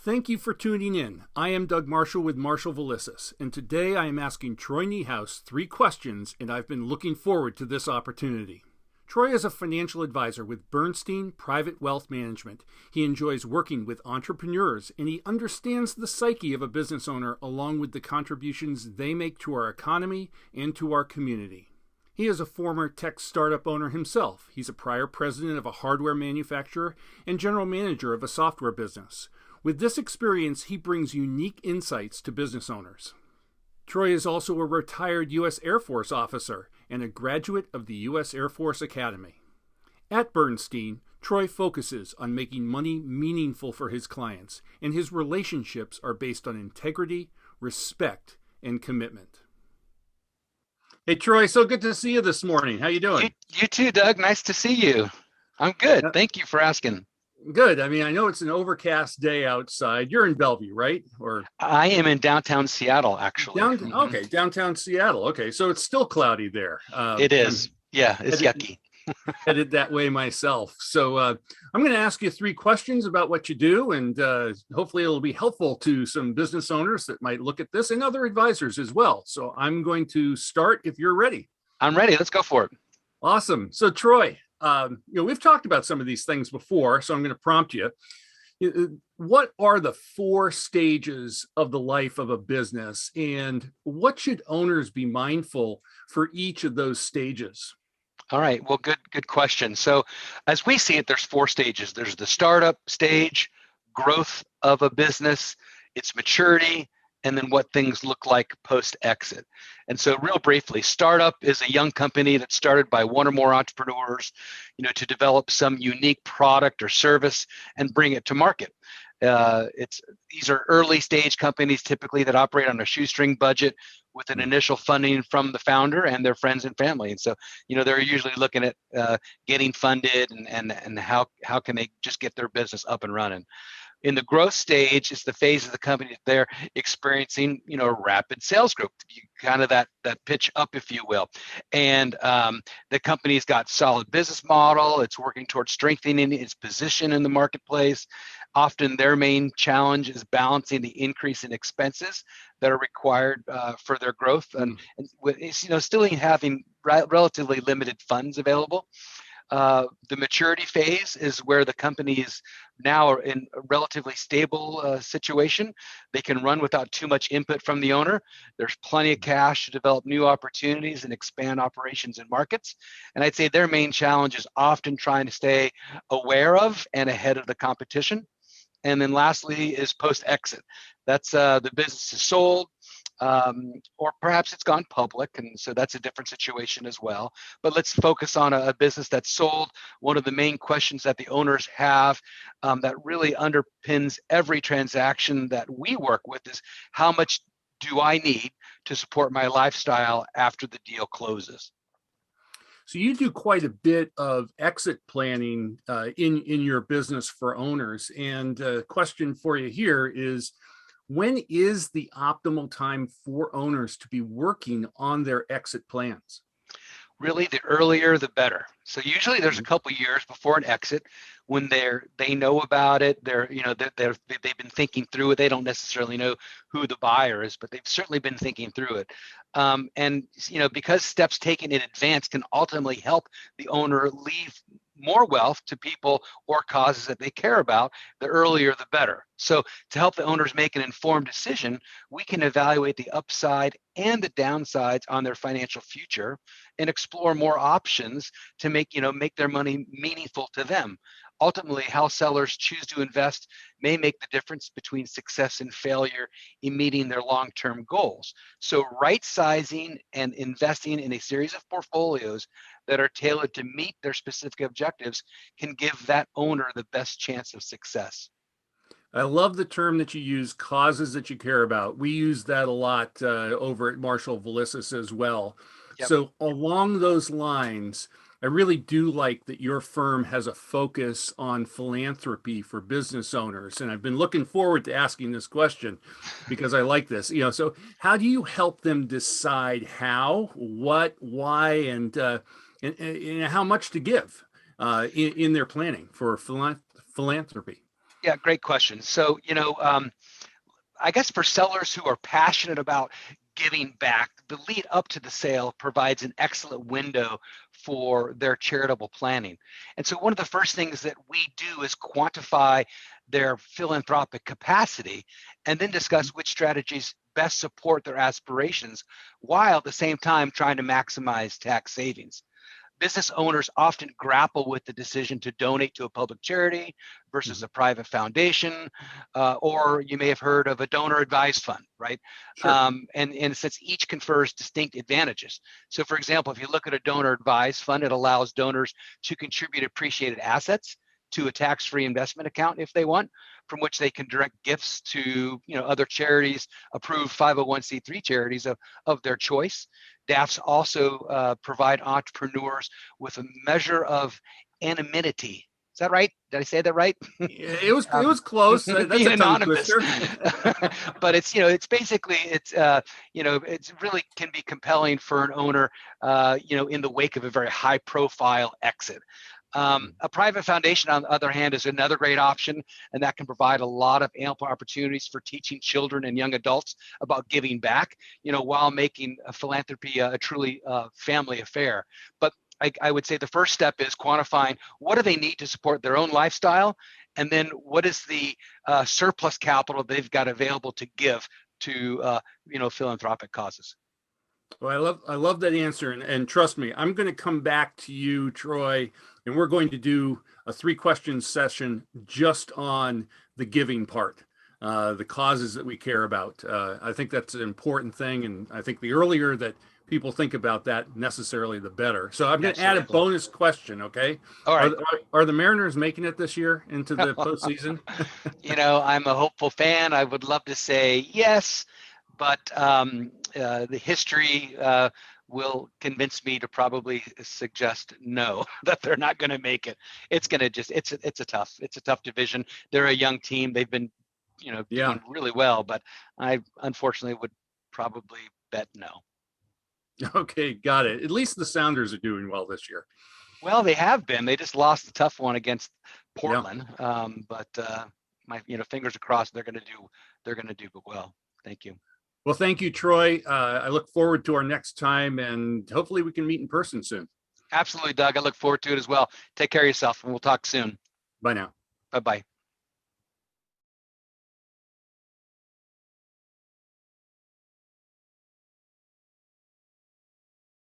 Thank you for tuning in. I am Doug Marshall with Marshall Velissis, and today I am asking Troy Niehaus 3 questions, and I've been looking forward to this opportunity. Troy is a financial advisor with Bernstein Private Wealth Management. He enjoys working with entrepreneurs, and he understands the psyche of a business owner along with the contributions they make to our economy and to our community. He is a former tech startup owner himself. He's a prior president of a hardware manufacturer and general manager of a software business. With this experience, he brings unique insights to business owners. Troy is also a retired U.S. Air Force officer and a graduate of the U.S. Air Force Academy. At Bernstein, Troy focuses on making money meaningful for his clients, and his relationships are based on integrity, respect, and commitment. Hey, Troy, so good to see you this morning. How you doing? You too, Doug. Nice to see you. I'm good. Thank you for asking. Good. I mean, I know it's an overcast day outside. You're in Bellevue, right? Or I am in downtown Seattle, actually. Okay, downtown Seattle. Okay, so it's still cloudy there. It is. Yeah, it's yucky. Headed that way myself. So I'm going to ask you 3 questions about what you do, and hopefully it'll be helpful to some business owners that might look at this and other advisors as well. So I'm going to start if you're ready. I'm ready. Let's go for it. Awesome. So Troy, we've talked about some of these things before, so I'm going to prompt you. What are the 4 stages of the life of a business, and what should owners be mindful for each of those stages? All right. Well, good question. So as we see it, there's 4 stages. There's the startup stage, growth of a business, its maturity, and then what things look like post-exit. And so real briefly, startup is a young company that's started by one or more entrepreneurs, to develop some unique product or service and bring it to market. These are early stage companies typically that operate on a shoestring budget with an initial funding from the founder and their friends and family. And so, they're usually looking at getting funded and how can they just get their business up and running. In the growth stage is the phase of the company that they're experiencing, rapid sales growth, kind of that pitch up, if you will. And the company's got solid business model. It's working towards strengthening its position in the marketplace. Often their main challenge is balancing the increase in expenses that are required for their growth, and still having relatively limited funds available. The maturity phase is where the company is now in a relatively stable situation. They can run without too much input from the owner. There's plenty of cash to develop new opportunities and expand operations and markets. And I'd say their main challenge is often trying to stay aware of and ahead of the competition. And then lastly is post-exit. That's the business is sold, or perhaps it's gone public, and so that's a different situation as well. But let's focus on a business that's sold. One of the main questions that the owners have that really underpins every transaction that we work with is, how much do I need to support my lifestyle after the deal closes? So you do quite a bit of exit planning in your business for owners. And a question for you here is, when is the optimal time for owners to be working on their exit plans? Really, the earlier the better. So usually there's a couple years before an exit when they know about it. They've been thinking through it. They don't necessarily know who the buyer is, but they've certainly been thinking through it. Because steps taken in advance can ultimately help the owner leave more wealth to people or causes that they care about, the earlier the better. So to help the owners make an informed decision, we can evaluate the upside and the downsides on their financial future and explore more options to make their money meaningful to them. Ultimately, how sellers choose to invest may make the difference between success and failure in meeting their long-term goals. So right-sizing and investing in a series of portfolios that are tailored to meet their specific objectives can give that owner the best chance of success. I love the term that you use, causes that you care about. We use that a lot over at Marshall Velissis as well. Yep. So along those lines, I really do like that your firm has a focus on philanthropy for business owners. And I've been looking forward to asking this question because I like this. So how do you help them decide how, what, why, and how much to give in their planning for philanthropy? Yeah, great question. So, I guess for sellers who are passionate about giving back, the lead up to the sale provides an excellent window for their charitable planning. And so, one of the first things that we do is quantify their philanthropic capacity and then discuss which strategies best support their aspirations while at the same time trying to maximize tax savings. Business owners often grapple with the decision to donate to a public charity versus Mhm. a private foundation, or you may have heard of a donor advised fund, right? Sure. And since each confers distinct advantages. So, for example, if you look at a donor advised fund, it allows donors to contribute appreciated assets to a tax-free investment account if they want, from which they can direct gifts to other charities, approved 501c3 charities of their choice. DAFs also provide entrepreneurs with a measure of anonymity. Is that right? Did I say that right? It was close. That's Being a tongue anonymous, twister. but it's basically it's really can be compelling for an owner, in the wake of a very high profile exit. A private foundation, on the other hand, is another great option, and that can provide a lot of ample opportunities for teaching children and young adults about giving back, while making philanthropy a truly family affair. But I would say the first step is quantifying what do they need to support their own lifestyle, and then what is the surplus capital they've got available to give to philanthropic causes. Well, I love that answer, and trust me, I'm going to come back to you, Troy, and we're going to do a 3 question session just on the giving part, the causes that we care about. I think that's an important thing, and I think the earlier that people think about that, necessarily the better. So I'm going to add a Absolutely. bonus question. Okay, All are right. are the Mariners making it this year into the postseason? I'm a hopeful fan. I would love to say yes, but the history will convince me to probably suggest no, that they're not going to make it. It's going to just it's a tough division. They're a young team. They've been Yeah. doing really well, but I unfortunately would probably bet no. Okay, got it. At least the Sounders are doing well this year. Well, they have been. They just lost a tough one against Yeah. Portland, but my fingers are crossed. They're going to do well. Thank you. Well, thank you, Troy. I look forward to our next time, and hopefully we can meet in person soon. Absolutely, Doug. I look forward to it as well. Take care of yourself, and we'll talk soon. Bye now. Bye bye.